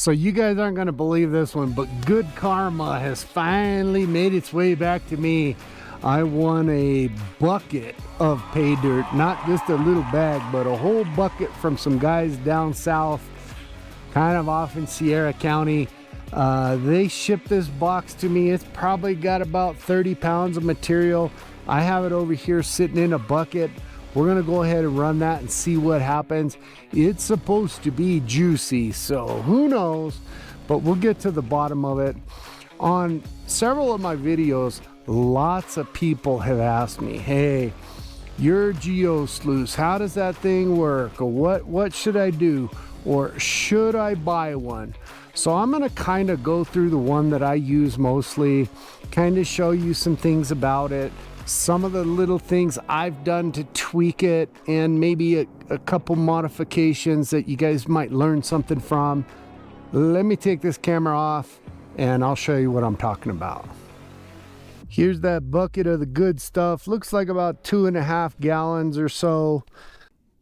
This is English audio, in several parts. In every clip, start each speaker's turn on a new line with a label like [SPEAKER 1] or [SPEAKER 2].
[SPEAKER 1] So you guys aren't going to believe this one, but good karma has finally made its way back to me. I won a bucket of pay dirt, not just a little bag, but a whole bucket from some guys down south, kind of off in Sierra County. They shipped this box to me. It's probably got about 30 pounds of material. I have it over here sitting in a bucket. We're gonna go ahead and run that and see what happens. It's supposed to be juicy, so who knows, but we'll get to the bottom of it. On several of my videos, lots of people have asked me, hey, your Geo Sluice, how does that thing work? Or what should I do? Or should I buy one? So I'm gonna kind of go through the one that I use mostly, kind of show you some things about it, some of the little things I've done to tweak it, and maybe a couple modifications that you guys might learn something from. Let me take this camera off and I'll show you what I'm talking about. Here's that bucket of the good stuff. Looks like about 2.5 gallons or so.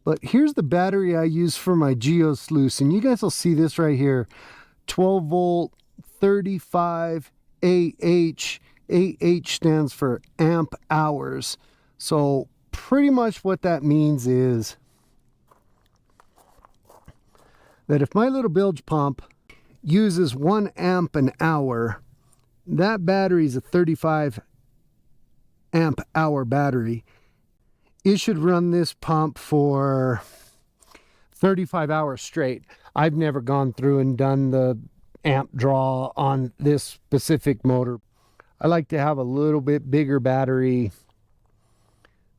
[SPEAKER 1] But here's the battery I use for my Geo Sluice, and you guys will see this right here. 12 volt, 35 AH. AH stands for amp hours. So pretty much what that means is that if my little bilge pump uses 1 amp an hour, that battery is a 35 amp hour battery. It should run this pump for 35 hours straight. I've never gone through and done the amp draw on this specific motor. I like to have a little bit bigger battery,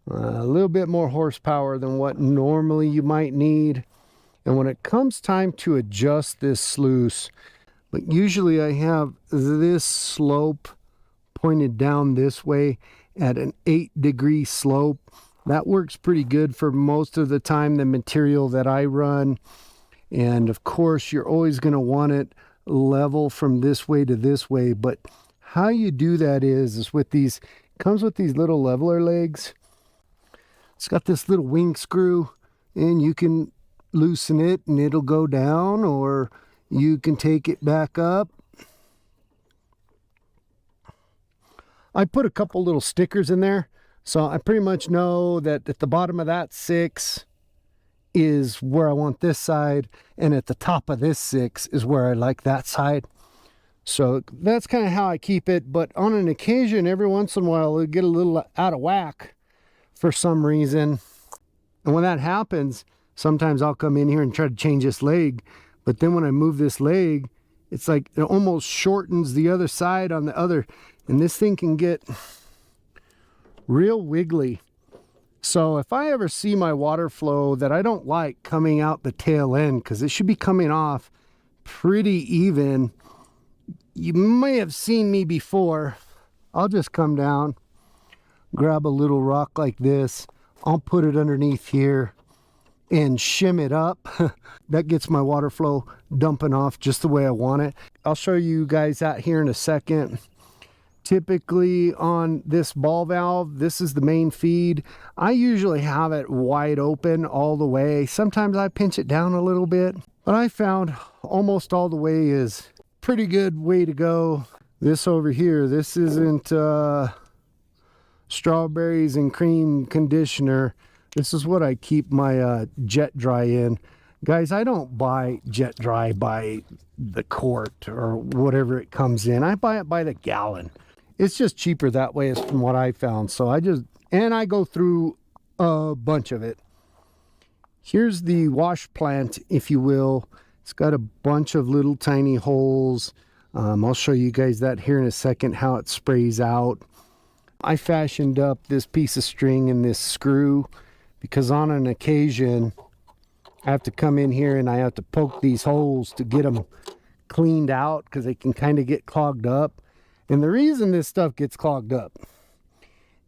[SPEAKER 1] a little bit more horsepower than what normally you might need. And when it comes time to adjust this sluice, but usually I have this slope pointed down this way at an 8-degree slope. That works pretty good for most of the time, the material that I run. And of course, you're always going to want it level from this way to this way. But how you do that is with these, comes with these little leveler legs. It's got this little wing screw, and you can loosen it and it'll go down, or you can take it back up. I put a couple little stickers in there, so I pretty much know that at the bottom of that 6 is where I want this side, and at the top of this 6 is where I like that side. So that's kind of how I keep it. But on an occasion, every once in a while, it'll get a little out of whack for some reason. And when that happens, sometimes I'll come in here and try to change this leg. But then when I move this leg, it's like it almost shortens the other side on the other. And this thing can get real wiggly. So if I ever see my water flow that I don't like coming out the tail end, because it should be coming off pretty even, you may have seen me before. I'll just come down, grab a little rock like this. I'll put it underneath here and shim it up. That gets my water flow dumping off just the way I want it. I'll show you guys that here in a second. Typically on this ball valve, this is the main feed. I usually have it wide open all the way. Sometimes I pinch it down a little bit, but I found almost all the way is pretty good way to go. This over here, this isn't strawberries and cream conditioner. This is what I keep my jet dry in. Guys, I don't buy jet dry by the quart or whatever it comes in. I buy it by the gallon. It's just cheaper that way, is from what I found. So I go through a bunch of it. Here's the wash plant, if you will. It's got a bunch of little tiny holes. I'll show you guys that here in a second, how it sprays out. I fashioned up this piece of string and this screw because on an occasion I have to come in here and I have to poke these holes to get them cleaned out because they can kind of get clogged up. And the reason this stuff gets clogged up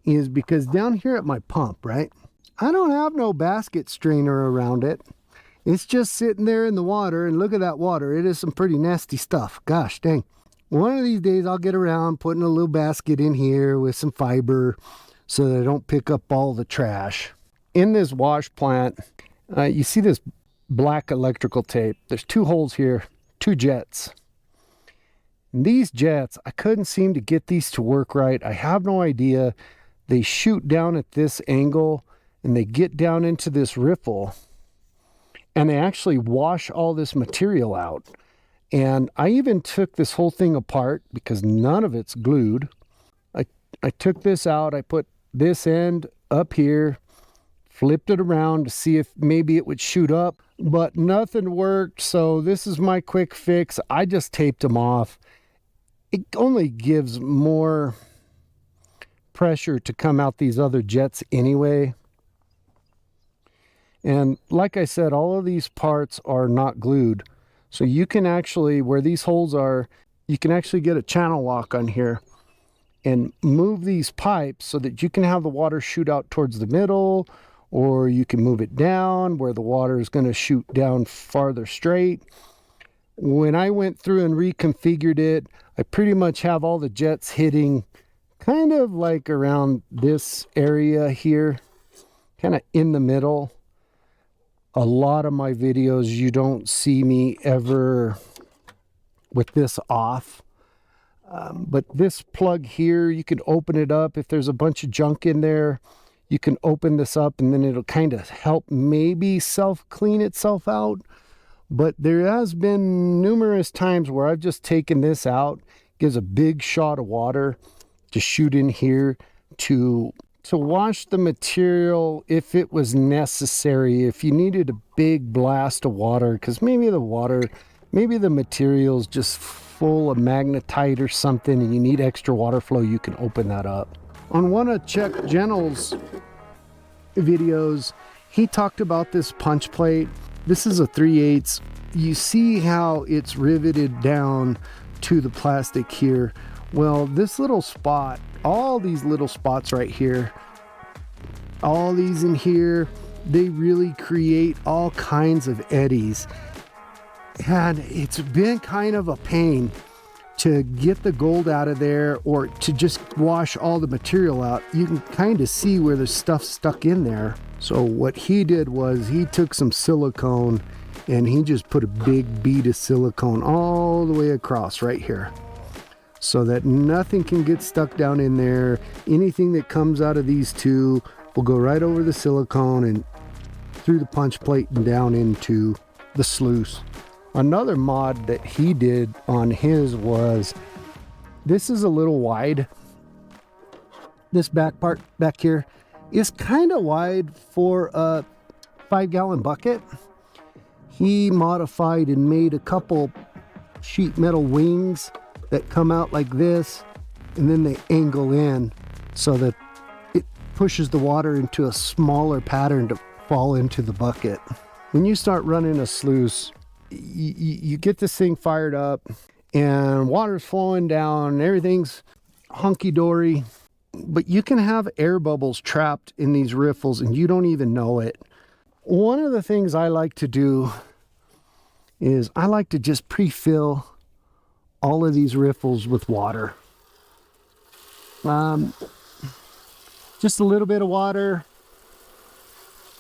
[SPEAKER 1] is because down here at my pump, right, I don't have no basket strainer around it. It's just sitting there in the water, and look at that water. It is some pretty nasty stuff. Gosh dang. One of these days I'll get around putting a little basket in here with some fiber so that I don't pick up all the trash. In this wash plant, you see this black electrical tape. There's 2 holes here 2 jets. And these jets, I couldn't seem to get these to work right. I have no idea. They shoot down at this angle and they get down into this riffle and they actually wash all this material out. And I even took this whole thing apart because none of it's glued. I took this out, I put this end up here, flipped it around to see if maybe it would shoot up, but nothing worked. So this is my quick fix. I just taped them off. It only gives more pressure to come out these other jets anyway. And like I said, all of these parts are not glued. So you can actually, where these holes are, you can actually get a channel lock on here and move these pipes so that you can have the water shoot out towards the middle, or you can move it down where the water is going to shoot down farther straight. When I went through and reconfigured it, I pretty much have all the jets hitting kind of like around this area here, kind of in the middle. A lot of my videos, you don't see me ever with this off. But this plug here, you can open it up. If there's a bunch of junk in there, you can open this up and then it'll kind of help maybe self-clean itself out. But there has been numerous times where I've just taken this out, gives a big shot of water to shoot in here to wash the material if it was necessary, if you needed a big blast of water, because maybe the material's just full of magnetite or something and you need extra water flow, you can open that up. On one of Chuck Gentle's videos, he talked about this punch plate. This is a 3/8. You see how it's riveted down to the plastic here. Well, this little spot, all these little spots right here, all these in here, they really create all kinds of eddies. And it's been kind of a pain to get the gold out of there or to just wash all the material out. You can kind of see where there's stuff stuck in there. So what he did was he took some silicone and he just put a big bead of silicone all the way across right here so that nothing can get stuck down in there. Anything that comes out of these two will go right over the silicone and through the punch plate and down into the sluice. Another mod that he did on his was, this is a little wide. This back part back here is kind of wide for a 5-gallon bucket. He modified and made a couple sheet metal wings that come out like this, and then they angle in so that it pushes the water into a smaller pattern to fall into the bucket. When you start running a sluice, you get this thing fired up and water's flowing down, everything's hunky-dory, but you can have air bubbles trapped in these riffles and you don't even know it. One of the things I like to do is I like to just pre-fill all of these riffles with water. Just a little bit of water.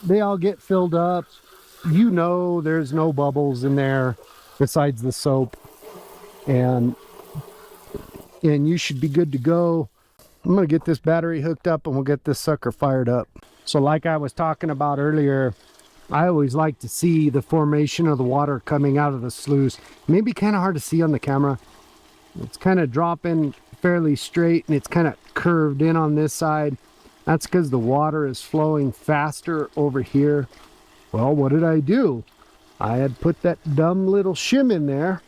[SPEAKER 1] They all get filled up. You know there's no bubbles in there besides the soap, and you should be good to go. I'm gonna get this battery hooked up and we'll get this sucker fired up. So like I was talking about earlier, I always like to see the formation of the water coming out of the sluice. Maybe kind of hard to see on the camera. It's kind of dropping fairly straight and it's kind of curved in on this side. That's because the water is flowing faster over here. Well, what did I do? I had put that dumb little shim in there.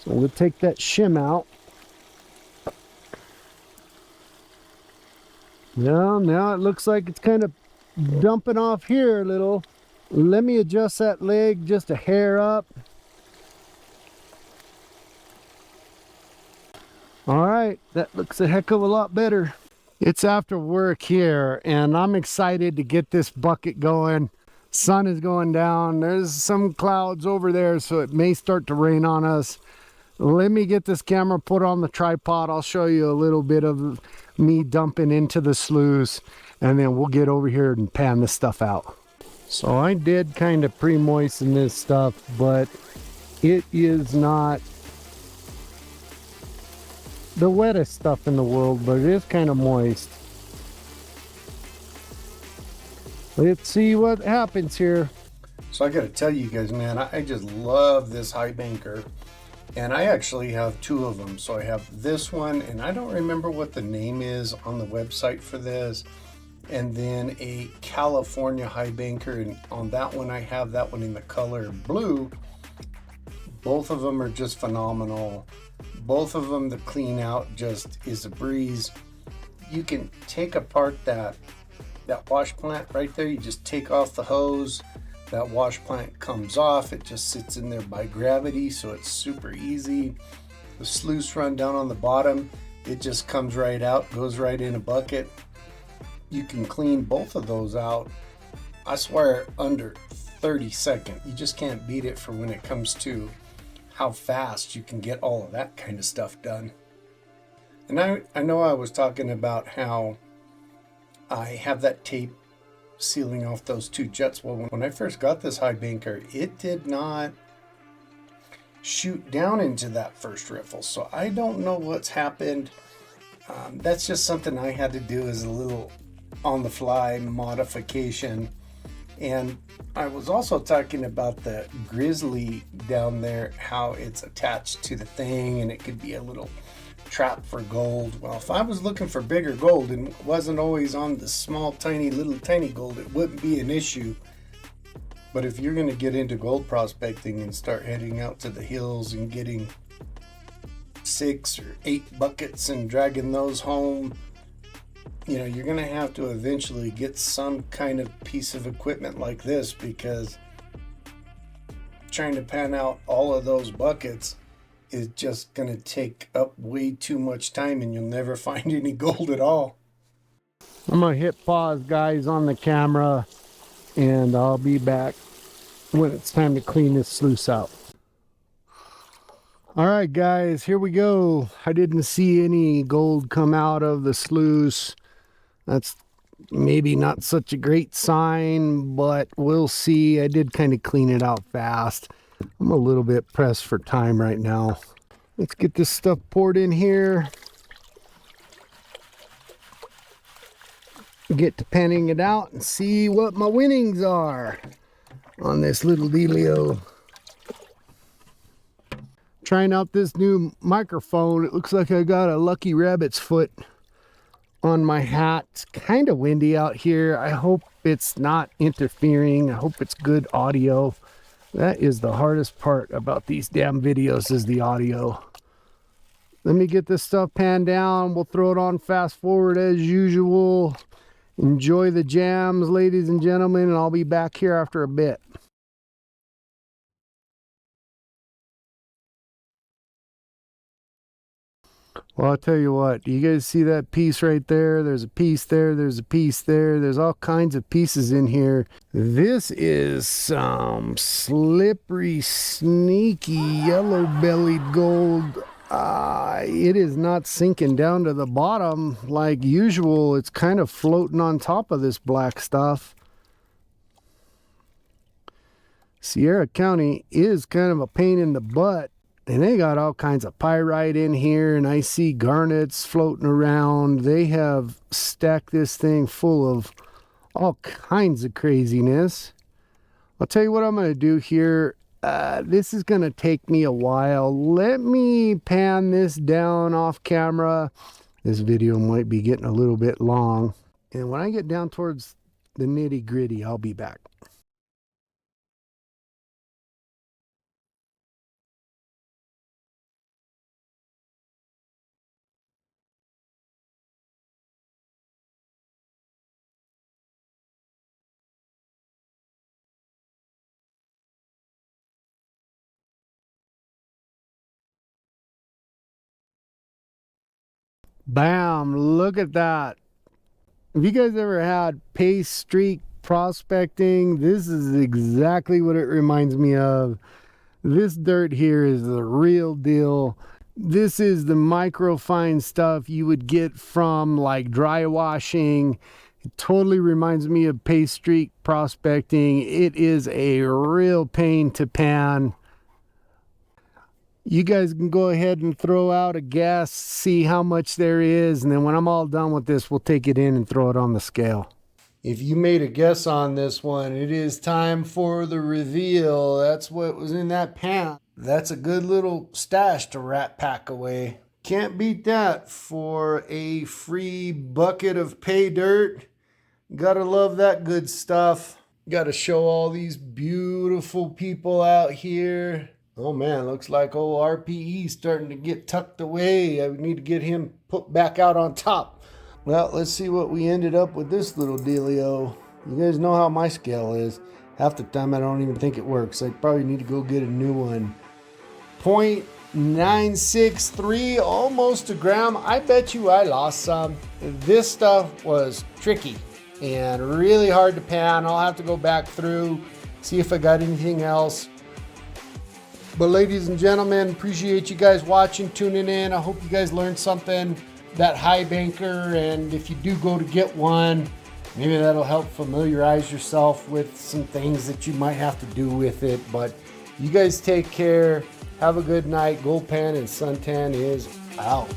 [SPEAKER 1] So we'll take that shim out. Now it looks like it's kind of dumping off here a little. Let me adjust that leg just a hair up. All right, that looks a heck of a lot better. It's after work here and I'm excited to get this bucket going. Sun is going down. There's some clouds over there, so it may start to rain on us. Let me get this camera put on the tripod. I'll show you a little bit of me dumping into the sluice, and then we'll get over here and pan this stuff out. So I did kind of pre-moisten this stuff, but It is not the wettest stuff in the world, but it is kind of moist. Let's see what happens here. So I gotta tell you guys, man, I just love this high banker. And I actually have two of them. So I have this one, and I don't remember what the name is on the website for this. And then a California high banker, and on that one I have that one in the color blue. Both of them are just phenomenal. Both of them, the clean out just is a breeze. You can take apart that wash plant right there. You just take off the hose. That wash plant comes off. It just sits in there by gravity, so it's super easy. The sluice run down on the bottom, it just comes right out, goes right in a bucket. You can clean both of those out, I swear, under 30 seconds. You just can't beat it for when it comes to how fast you can get all of that kind of stuff done. And I know I was talking about how I have that tape sealing off those two jets. Well, when I first got this high banker, it did not shoot down into that first riffle, so I don't know what's happened. That's just something I had to do as a little on the fly modification. And I was also talking about the grizzly down there, how it's attached to the thing and it could be a little trap for gold. Well, if I was looking for bigger gold and wasn't always on the small tiny gold, it wouldn't be an issue. But if you're going to get into gold prospecting and start heading out to the hills and getting 6 or 8 buckets and dragging those home, you know, you're going to have to eventually get some kind of piece of equipment like this, because trying to pan out all of those buckets is just going to take up way too much time, and you'll never find any gold at all. I'm going to hit pause, guys, on the camera, and I'll be back when it's time to clean this sluice out. All right, guys, here we go. I didn't see any gold come out of the sluice. That's maybe not such a great sign, but we'll see. I did kind of clean it out fast. I'm a little bit pressed for time right now. Let's get this stuff poured in here. Get to panning it out and see what my winnings are on this little dealio. Trying out this new microphone. It looks like I got a lucky rabbit's foot on my hat. It's kind of windy out here. I hope it's not interfering. I hope it's good audio. That is the hardest part about these damn videos, is the audio. Let me get this stuff panned down. We'll throw it on fast forward as usual. Enjoy the jams, ladies and gentlemen, and I'll be back here after a bit. Well, I'll tell you what, you guys see that piece right there? There's a piece there, there's a piece there, there's all kinds of pieces in here. This is some slippery, sneaky, yellow-bellied gold. It is not sinking down to the bottom like usual. It's kind of floating on top of this black stuff. Sierra County is kind of a pain in the butt. And they got all kinds of pyrite in here, and I see garnets floating around. They have stacked this thing full of all kinds of craziness. I'll tell you what I'm going to do here. This is going to take me a while. Let me pan this down off camera. This video might be getting a little bit long. And when I get down towards the nitty-gritty, I'll be back. Bam, look at that. Have you guys ever had paste streak prospecting? This is exactly what it reminds me of. This dirt here is the real deal. This is the microfine stuff you would get from like dry washing. It totally reminds me of paste streak prospecting. It is a real pain to pan. You guys can go ahead and throw out a guess, see how much there is, and then when I'm all done with this, we'll take it in and throw it on the scale. If you made a guess on this one, it is time for the reveal. That's what was in that pan. That's a good little stash to rat pack away. Can't beat that for a free bucket of pay dirt. Gotta love that good stuff. Gotta show all these beautiful people out here. Oh man, looks like old RPE starting to get tucked away. I need to get him put back out on top. Well, let's see what we ended up with this little dealio. You guys know how my scale is. Half the time I don't even think it works. I probably need to go get a new one. 0.963, almost a gram. I bet you I lost some. This stuff was tricky and really hard to pan. I'll have to go back through, see if I got anything else. But ladies and gentlemen, appreciate you guys watching, tuning in. I hope you guys learned something, that high banker, and if you do go to get one, maybe that'll help familiarize yourself with some things that you might have to do with it. But you guys take care. Have a good night. Goldpan Suntan is out.